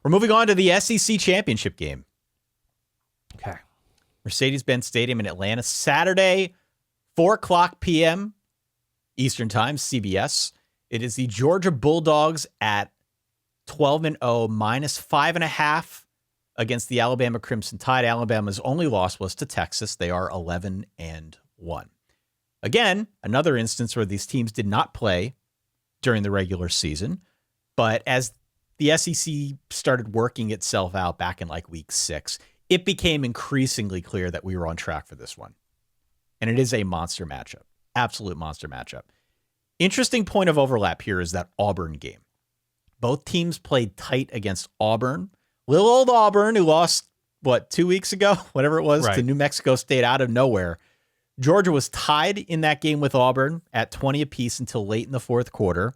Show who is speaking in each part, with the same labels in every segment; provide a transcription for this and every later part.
Speaker 1: We're moving on to the SEC championship game.
Speaker 2: Okay.
Speaker 1: Mercedes-Benz Stadium in Atlanta, Saturday, 4:00 p.m. Eastern Time, CBS. It is the Georgia Bulldogs at 12-0, -5.5 against the Alabama Crimson Tide. Alabama's only loss was to Texas. They are 11-1. Again, another instance where these teams did not play during the regular season, but as the SEC started working itself out back in like week 6, it became increasingly clear that we were on track for this one. And it is a monster matchup, absolute monster matchup. Interesting point of overlap here is that Auburn game. Both teams played tight against Auburn. Little old Auburn, who lost, 2 weeks ago, whatever it was, to New Mexico State out of nowhere. Georgia was tied in that game with Auburn at 20 apiece until late in the fourth quarter.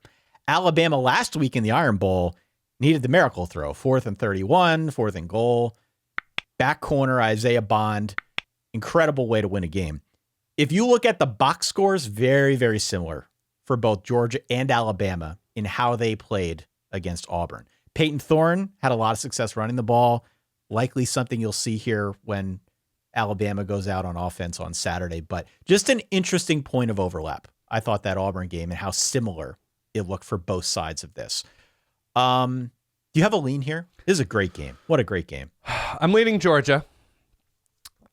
Speaker 1: Alabama last week in the Iron Bowl needed the miracle throw. 4th and 31, 4th and goal. Back corner, Isaiah Bond. Incredible way to win a game. If you look at the box scores, very, very similar for both Georgia and Alabama in how they played against Auburn. Peyton Thorne had a lot of success running the ball. Likely something you'll see here when Alabama goes out on offense on Saturday. But just an interesting point of overlap. I thought that Auburn game and how similar it looked for both sides of this. Do you have a lean here? This is a great game. What a great game.
Speaker 2: I'm leaning Georgia.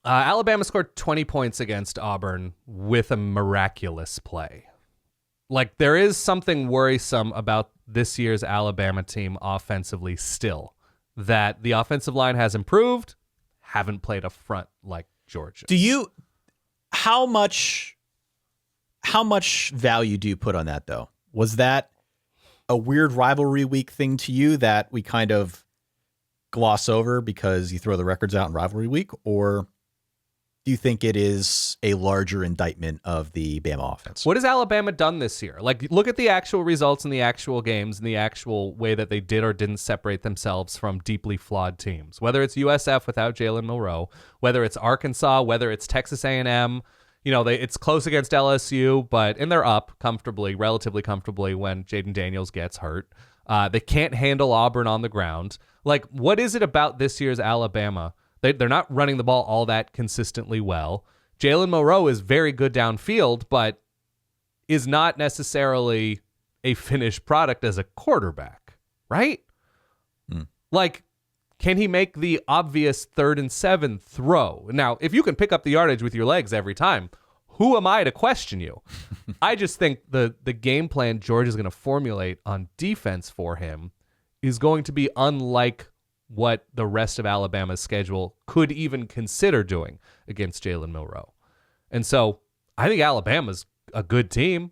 Speaker 2: Alabama scored 20 points against Auburn with a miraculous play. Like, there is something worrisome about this year's Alabama team offensively still, that the offensive line has improved, haven't played a front like Georgia.
Speaker 1: How much value do you put on that, though? Was that a weird rivalry week thing to you that we kind of gloss over because you throw the records out in rivalry week? Or do you think it is a larger indictment of the Bama offense?
Speaker 2: What has Alabama done this year? Like, look at the actual results in the actual games and the actual way that they did or didn't separate themselves from deeply flawed teams. Whether it's USF without Jalen Milroe, whether it's Arkansas, whether it's Texas A&M, it's close against LSU, and they're up comfortably, relatively comfortably when Jaden Daniels gets hurt. They can't handle Auburn on the ground. Like, what is it about this year's Alabama? They're not running the ball all that consistently well. Jalen Milroe is very good downfield, but is not necessarily a finished product as a quarterback, right? Like, can he make the obvious 3rd and 7 throw? Now, if you can pick up the yardage with your legs every time, who am I to question you? I just think the game plan Georgia's going to formulate on defense for him is going to be unlike what the rest of Alabama's schedule could even consider doing against Jalen Milroe. And so I think Alabama's a good team,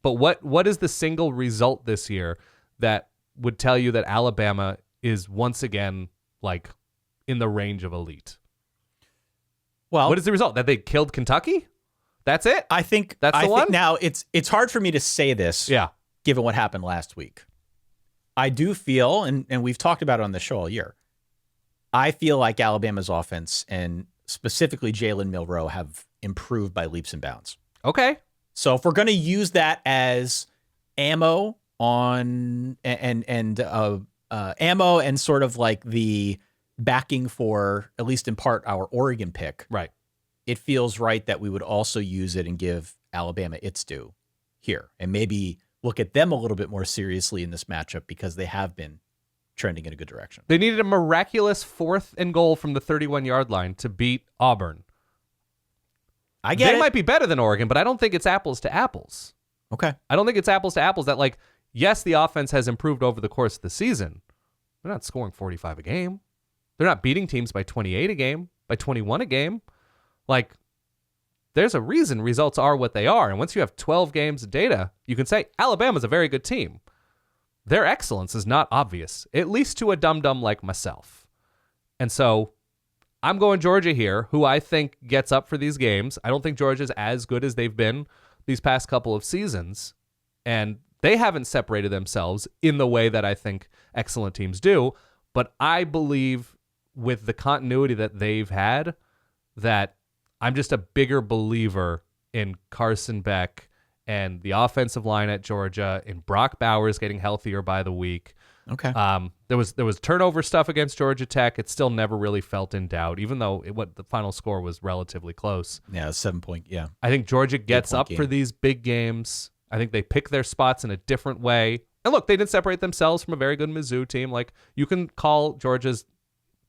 Speaker 2: but what is the single result this year that would tell you that Alabama is once again like in the range of elite?
Speaker 1: Well,
Speaker 2: what is the result? That they killed Kentucky? That's it?
Speaker 1: I think
Speaker 2: that's the one?
Speaker 1: Now it's hard for me to say this given what happened last week. I do feel, and we've talked about it on the show all year, I feel like Alabama's offense and specifically Jalen Milroe have improved by leaps and bounds.
Speaker 2: Okay.
Speaker 1: So if we're going to use that as ammo on ammo and sort of like the backing for, at least in part, our Oregon pick,
Speaker 2: right?
Speaker 1: It feels right that we would also use it and give Alabama its due here and maybe look at them a little bit more seriously in this matchup because they have been trending in a good direction.
Speaker 2: They needed a miraculous 4th and goal from the 31-yard line to beat Auburn. They might be better than Oregon, but I don't think it's apples to apples.
Speaker 1: Okay.
Speaker 2: I don't think it's apples to apples that, like, yes, the offense has improved over the course of the season. They're not scoring 45 a game. They're not beating teams by 28 a game, by 21 a game. Like, there's a reason results are what they are. And once you have 12 games of data, you can say Alabama's a very good team. Their excellence is not obvious, at least to a dum-dum like myself. And so I'm going Georgia here, who I think gets up for these games. I don't think Georgia's as good as they've been these past couple of seasons. And they haven't separated themselves in the way that I think excellent teams do. But I believe with the continuity that they've had, that I'm just a bigger believer in Carson Beck and the offensive line at Georgia, in Brock Bowers getting healthier by the week,
Speaker 1: Okay.
Speaker 2: There was turnover stuff against Georgia Tech. It still never really felt in doubt, even though what the final score was relatively close.
Speaker 1: Yeah, 7 point. Yeah.
Speaker 2: I think Georgia gets up
Speaker 1: game.
Speaker 2: for these big games. I think they pick their spots in a different way. And look, they didn't separate themselves from a very good Mizzou team. Like, you can call Georgia's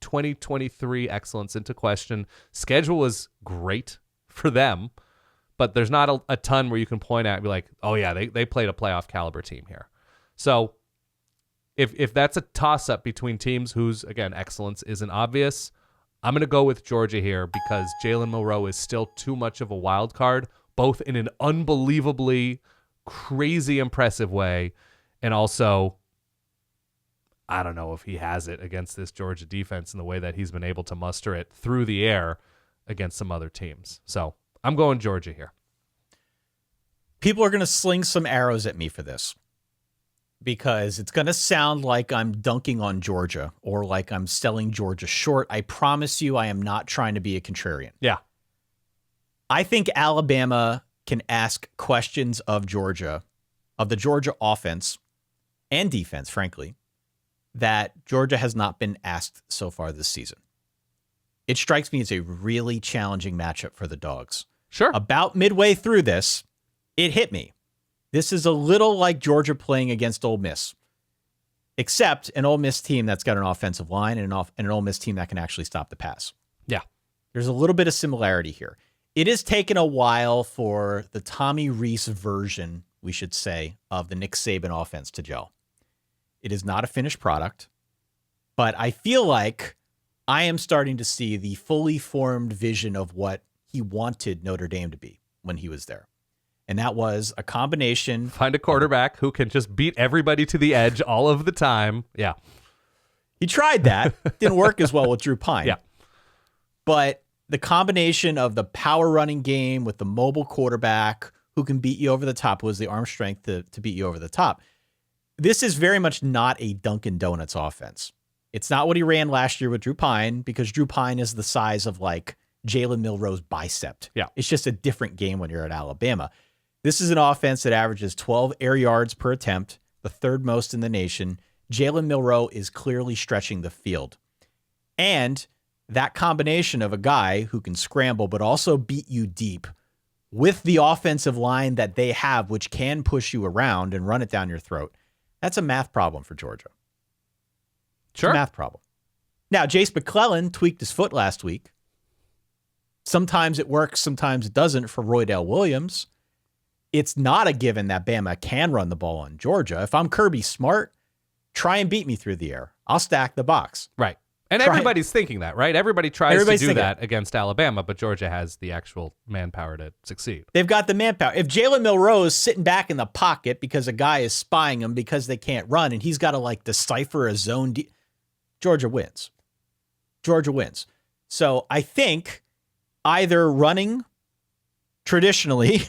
Speaker 2: 2023 excellence into question. Schedule was great for them, but there's not a ton where you can point at and be like, oh yeah, they played a playoff caliber team here. So if that's a toss-up between teams whose, again, excellence isn't obvious, I'm going to go with Georgia here because Jalen Milroe is still too much of a wild card, both in an unbelievably crazy impressive way, and also, I don't know if he has it against this Georgia defense in the way that he's been able to muster it through the air against some other teams. So I'm going Georgia here.
Speaker 1: People are going to sling some arrows at me for this because it's going to sound like I'm dunking on Georgia or like I'm selling Georgia short. I promise you I am not trying to be a contrarian.
Speaker 2: Yeah.
Speaker 1: I think Alabama can ask questions of Georgia, of the Georgia offense and defense, frankly, that Georgia has not been asked so far this season. It strikes me as a really challenging matchup for the Dogs.
Speaker 2: Sure.
Speaker 1: About midway through this, it hit me. This is a little like Georgia playing against Ole Miss, except an Ole Miss team that's got an offensive line and an Ole Miss team that can actually stop the pass.
Speaker 2: Yeah.
Speaker 1: There's a little bit of similarity here. It has taken a while for the Tommy Rees version, we should say, of the Nick Saban offense to gel. It is not a finished product, but I feel like I am starting to see the fully formed vision of what he wanted Notre Dame to be when he was there. And that was a combination.
Speaker 2: Find a quarterback who can just beat everybody to the edge all of the time. Yeah.
Speaker 1: He tried that. Didn't work as well with Drew Pine.
Speaker 2: Yeah.
Speaker 1: But the combination of the power running game with the mobile quarterback who can beat you over the top, who has the arm strength to beat you over the top. This is very much not a Dunkin' Donuts offense. It's not what he ran last year with Drew Pine because Drew Pine is the size of like Jalen Milroe's bicep.
Speaker 2: Yeah.
Speaker 1: It's just a different game when you're at Alabama. This is an offense that averages 12 air yards per attempt, the third most in the nation. Jalen Milroe is clearly stretching the field. And that combination of a guy who can scramble but also beat you deep with the offensive line that they have, which can push you around and run it down your throat, that's a math problem for Georgia.
Speaker 2: Sure.
Speaker 1: It's a math problem. Now, Jace McClellan tweaked his foot last week. Sometimes it works, sometimes it doesn't for Roydell Williams. It's not a given that Bama can run the ball on Georgia. If I'm Kirby Smart, try and beat me through the air. I'll stack the box.
Speaker 2: Right. And everybody's thinking that, right? Everybody tries to do that against Alabama, but Georgia has the actual manpower to succeed.
Speaker 1: They've got the manpower. If Jalen Milroe is sitting back in the pocket because a guy is spying him because they can't run and he's got to like decipher a zone, Georgia wins. Georgia wins. So I think either running traditionally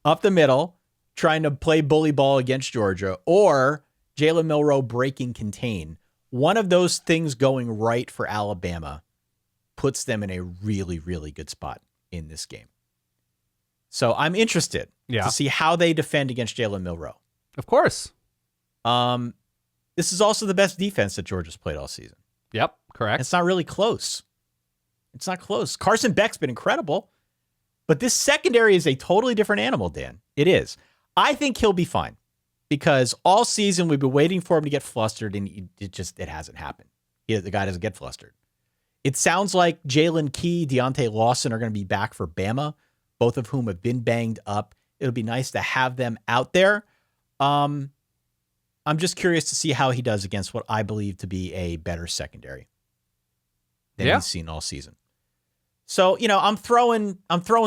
Speaker 1: up the middle, trying to play bully ball against Georgia, or Jalen Milroe breaking contain. One of those things going right for Alabama puts them in a really, really good spot in this game. So I'm interested to see how they defend against Jalen Milroe.
Speaker 2: Of course.
Speaker 1: This is also the best defense that Georgia's played all season.
Speaker 2: Yep, correct.
Speaker 1: It's not really close. It's not close. Carson Beck's been incredible, but this secondary is a totally different animal, Dan. It is. I think he'll be fine. Because all season we've been waiting for him to get flustered, and it hasn't happened. The guy doesn't get flustered. It sounds like Jalen Key, Deontay Lawson are going to be back for Bama, both of whom have been banged up. It'll be nice to have them out there. I'm just curious to see how he does against what I believe to be a better secondary than he's seen all season. So, I'm throwing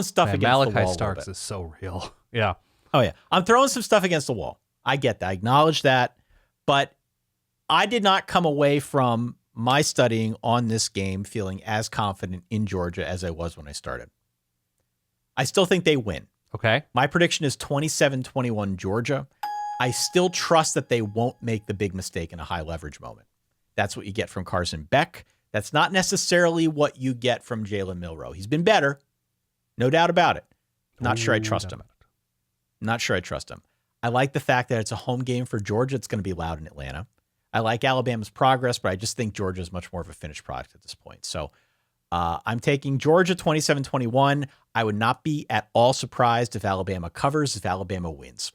Speaker 1: stuff against
Speaker 2: Malachi
Speaker 1: the wall.
Speaker 2: Starks is so real. Yeah.
Speaker 1: Oh yeah. I'm throwing some stuff against the wall. I get that. I acknowledge that. But I did not come away from my studying on this game feeling as confident in Georgia as I was when I started. I still think they win.
Speaker 2: Okay.
Speaker 1: My prediction is 27-21 Georgia. I still trust that they won't make the big mistake in a high leverage moment. That's what you get from Carson Beck. That's not necessarily what you get from Jalen Milroe. He's been better. No doubt about it. Not sure I trust him. Not sure I trust him. I like the fact that it's a home game for Georgia. It's going to be loud in Atlanta. I like Alabama's progress, but I just think Georgia is much more of a finished product at this point. So I'm taking Georgia 27-21. I would not be at all surprised if Alabama covers, if Alabama wins.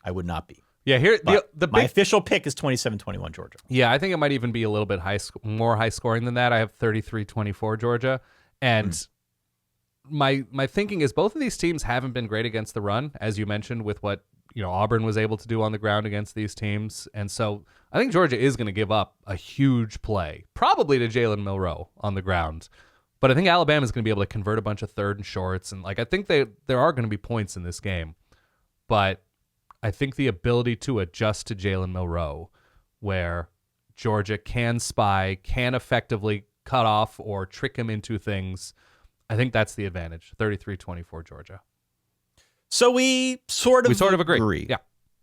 Speaker 1: I would not be.
Speaker 2: Yeah, here
Speaker 1: my official pick is 27-21 Georgia.
Speaker 2: Yeah, I think it might even be a little bit more high scoring than that. I have 33-24 Georgia, and my thinking is both of these teams haven't been great against the run, as you mentioned, with what Auburn was able to do on the ground against these teams, and so I think Georgia is going to give up a huge play, probably to Jalen Milroe on the ground. But I think Alabama is going to be able to convert a bunch of third and shorts, and I think there are going to be points in this game, but I think the ability to adjust to Jalen Milroe, where Georgia can spy, can effectively cut off or trick him into things, I think that's the advantage. 33-24 Georgia.
Speaker 1: So we sort of
Speaker 2: agree. Yeah.